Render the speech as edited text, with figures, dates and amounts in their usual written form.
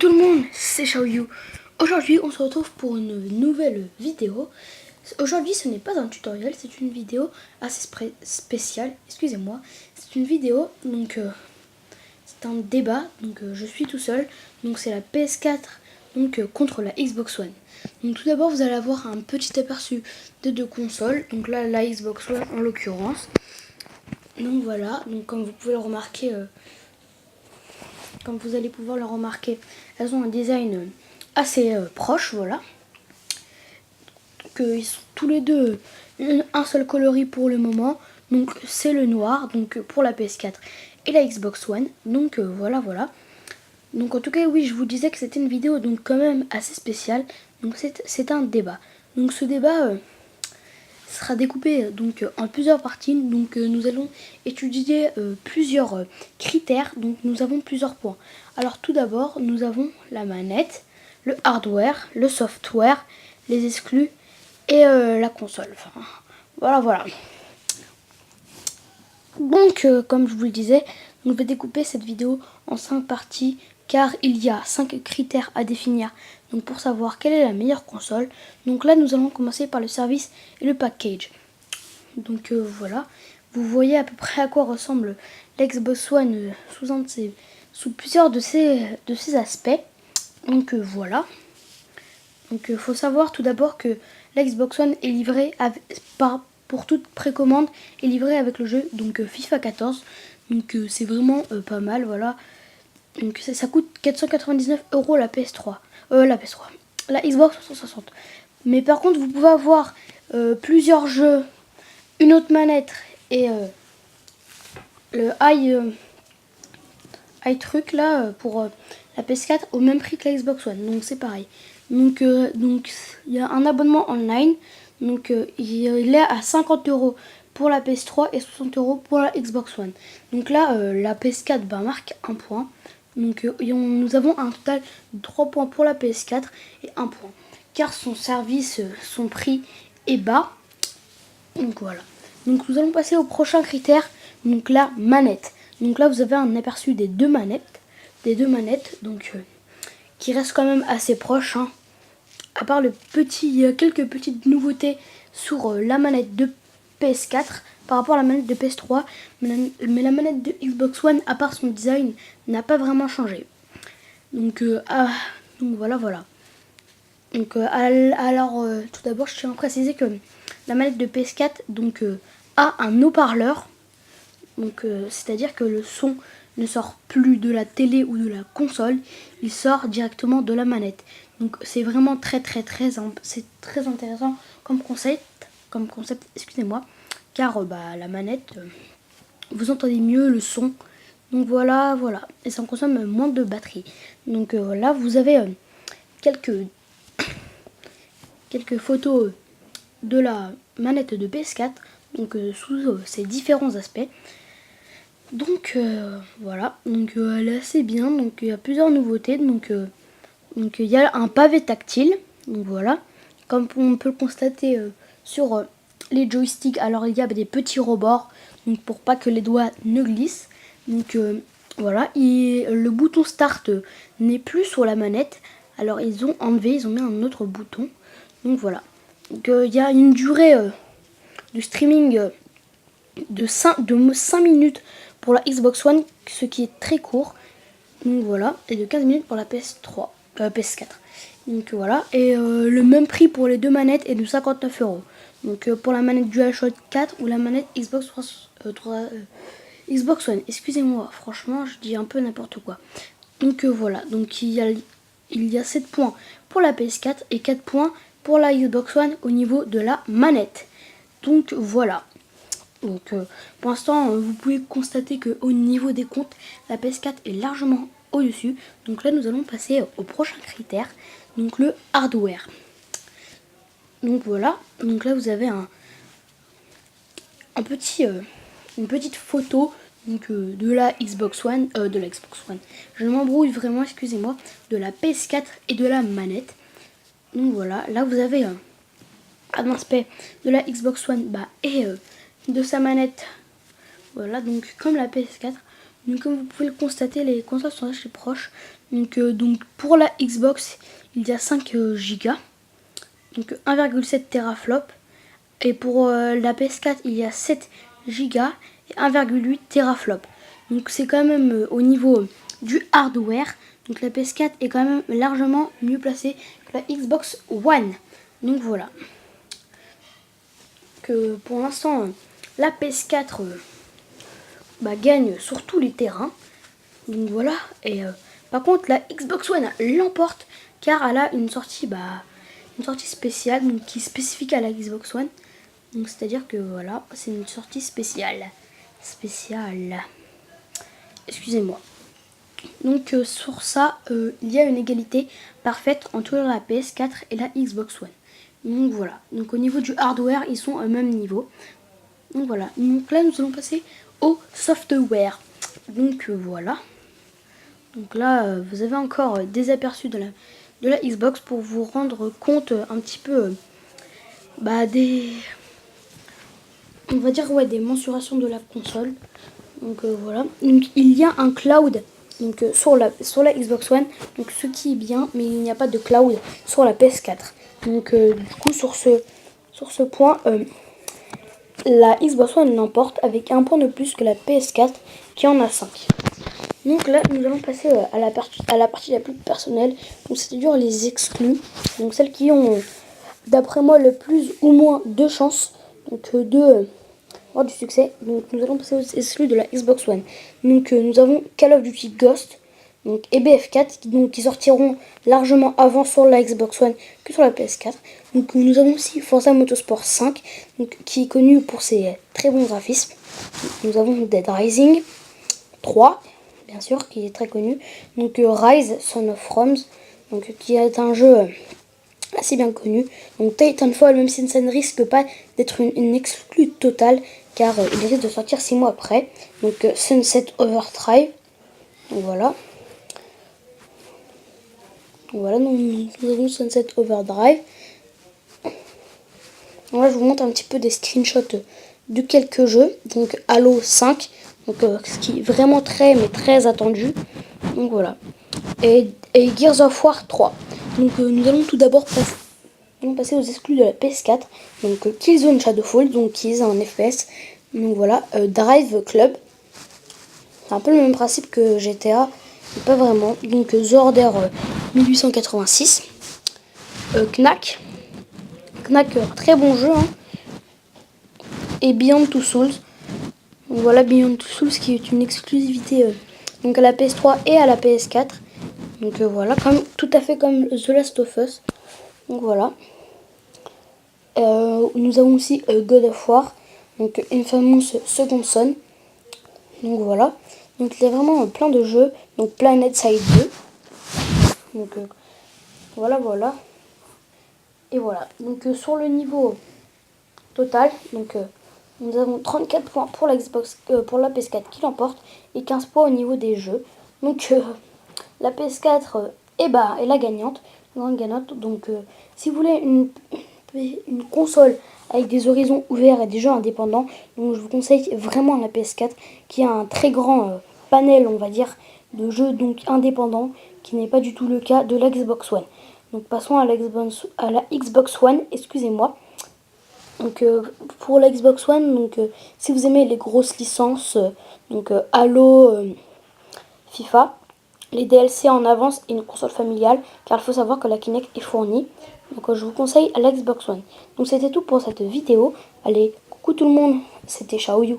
tout le monde, c'est Xiaoyu. Aujourd'hui on se retrouve pour une nouvelle vidéo. Aujourd'hui ce n'est pas un tutoriel, c'est une vidéo assez spéciale, excusez-moi. C'est une vidéo, donc c'est un débat, donc je suis tout seul. Donc c'est la PS4 contre la Xbox One. Donc tout d'abord vous allez avoir un petit aperçu des deux consoles. Donc là la Xbox One en l'occurrence. Donc voilà, donc comme vous pouvez le remarquer... Comme vous allez pouvoir le remarquer, elles ont un design assez proche, voilà. Ils sont tous les deux un seul coloris pour le moment. Donc c'est le noir, donc pour la PS4 et la Xbox One. Donc voilà. Donc en tout cas oui, je vous disais que c'était une vidéo donc quand même assez spéciale. Donc c'est un débat. Donc ce débat sera découpé donc en plusieurs parties. Donc nous allons étudier plusieurs critères. Donc nous avons plusieurs points. Alors tout d'abord nous avons la manette, le hardware, le software, les exclus et la console. Enfin, voilà. Donc comme je vous le disais, on va découper cette vidéo en 5 parties car il y a 5 critères à définir donc pour savoir quelle est la meilleure console. Donc là nous allons commencer par le service et le package. Donc voilà, vous voyez à peu près à quoi ressemble l'Xbox One sous plusieurs de ces aspects. Donc voilà. Donc il faut savoir tout d'abord que l'Xbox One est livrée pour toute précommande est livrée avec le jeu donc FIFA 14. Donc c'est vraiment pas mal, voilà. Donc ça coûte 499 € la PS3. La Xbox 360. Mais par contre vous pouvez avoir plusieurs jeux, une autre manette et le truc là pour la PS4 au même prix que la Xbox One. Donc c'est pareil. Donc il y a un abonnement online. Donc il est à 50 € pour la PS3 et 60 € pour la Xbox One. Donc là la PS4 marque 1 point. Donc nous avons un total de 3 points pour la PS4 et 1 point. Car son service, son prix est bas. Donc voilà. Donc nous allons passer au prochain critère. Donc la manette. Donc là vous avez un aperçu des deux manettes. Donc qui restent quand même assez proches. Hein. À part il y a quelques petites nouveautés sur la manette de PS4 par rapport à la manette de PS3. Mais la manette de Xbox One, à part son design, n'a pas vraiment changé. Donc voilà. Donc alors tout d'abord je tiens à préciser que la manette de PS4 a un haut-parleur. Donc c'est-à-dire que le son ne sort plus de la télé ou de la console, il sort directement de la manette. Donc c'est vraiment c'est très intéressant comme concept, excusez-moi, car la manette, vous entendez mieux le son. Donc voilà, et ça consomme moins de batterie. Donc là vous avez quelques photos de la manette de PS4, donc sous ses différents aspects. Donc voilà, donc elle est assez bien. Donc il y a plusieurs nouveautés. Donc il y a un pavé tactile. Donc voilà, comme on peut le constater sur les joysticks. Alors il y a des petits rebords, donc pour pas que les doigts ne glissent. Donc voilà, le bouton start n'est plus sur la manette. Alors ils ont mis un autre bouton. Donc voilà. Donc il y a une durée de streaming de 5 minutes pour la Xbox One, ce qui est très court. Donc voilà, et de 15 minutes pour la PS4. Donc voilà, et le même prix pour les deux manettes est de 59 €. Donc pour la manette DualShock 4 ou la manette Xbox One. Excusez-moi, franchement, je dis un peu n'importe quoi. Donc voilà, donc il y a 7 points pour la PS4 et 4 points pour la Xbox One au niveau de la manette. Donc voilà. Donc pour l'instant vous pouvez constater qu'au niveau des comptes la PS4 est largement au-dessus. Donc là nous allons passer au prochain critère, donc le hardware. Donc voilà, donc là vous avez une petite photo de la Xbox One, je m'embrouille vraiment, excusez-moi, de la PS4 et de la manette. Donc voilà, là vous avez un aspect de la Xbox One et de sa manette. Voilà, donc comme la PS4. Donc comme vous pouvez le constater, les consoles sont assez proches. Donc pour la Xbox, il y a 5 Go, donc 1,7 teraflop. Et pour la PS4, il y a 7 Go et 1,8 teraflop. Donc c'est quand même au niveau du hardware. Donc la PS4 est quand même largement mieux placée que la Xbox One. Donc voilà. Que pour l'instant, la PS4 gagne sur tous les terrains. Donc voilà. Et par contre, la Xbox One l'emporte car elle a une sortie spéciale, donc qui est spécifique à la Xbox One. Donc c'est-à-dire que voilà, c'est une sortie spéciale. Excusez-moi. Donc sur ça, il y a une égalité parfaite entre la PS4 et la Xbox One. Donc voilà. Donc au niveau du hardware, ils sont au même niveau. Donc voilà. Donc là, nous allons passer au software. Donc voilà. Donc là, vous avez encore des aperçus de la Xbox pour vous rendre compte un petit peu des... On va dire des mensurations de la console. Donc voilà. Donc il y a un cloud donc, sur la Xbox One. Donc ce qui est bien, mais il n'y a pas de cloud sur la PS4. Donc du coup sur ce point, la Xbox One l'emporte avec un point de plus que la PS4 qui en a 5. Donc là, nous allons passer à la partie la plus personnelle, donc c'est-à-dire les exclus, donc celles qui ont, d'après moi, le plus ou moins de chances de avoir du succès. Donc nous allons passer aux exclus de la Xbox One. Donc nous avons Call of Duty Ghost, donc et BF4, qui sortiront largement avant sur la Xbox One que sur la PS4. Donc nous avons aussi Forza Motorsport 5, donc, qui est connu pour ses très bons graphismes. Nous avons Dead Rising 3, bien sûr, qui est très connu. Donc Rise, Son of Rome, donc qui est un jeu assez bien connu. Donc Titanfall, même si ça ne risque pas d'être une exclue totale, car il risque de sortir 6 mois après. Donc Sunset Overdrive, donc voilà. Voilà, nous avons Sunset Overdrive. Donc là, je vous montre un petit peu des screenshots de quelques jeux. Donc Halo 5, donc, ce qui est vraiment très attendu. Donc voilà. Et Gears of War 3. Donc nous allons tout d'abord passer aux exclus de la PS4. Donc Killzone Shadowfall, donc qui est un FPS. Donc voilà. Drive Club. C'est un peu le même principe que GTA, mais pas vraiment. Donc The Order 1886. Knack, très bon jeu. Hein. Et Beyond Two Souls. Donc voilà, Beyond Two Souls qui est une exclusivité donc à la PS3 et à la PS4. Donc voilà, tout à fait comme The Last of Us. Donc voilà. Nous avons aussi God of War, donc Infamous Second Son. Donc voilà. Donc il y a vraiment plein de jeux. Donc Planet Side 2. Donc voilà. Et voilà. Donc sur le niveau total, donc nous avons 34 points pour la Xbox, pour la PS4 qui l'emporte et 15 points au niveau des jeux. Donc la PS4 est la gagnante, grande gagnante. Donc si vous voulez une console avec des horizons ouverts et des jeux indépendants, donc je vous conseille vraiment la PS4 qui a un très grand panel, on va dire, de jeux donc indépendants, qui n'est pas du tout le cas de la Xbox One. Donc passons à la Xbox One, excusez-moi. Donc pour la Xbox One, donc si vous aimez les grosses licences, donc Halo, FIFA, les DLC en avance et une console familiale, car il faut savoir que la Kinect est fournie. Donc je vous conseille à la Xbox One. Donc c'était tout pour cette vidéo. Allez, coucou tout le monde, c'était Xiaoyu.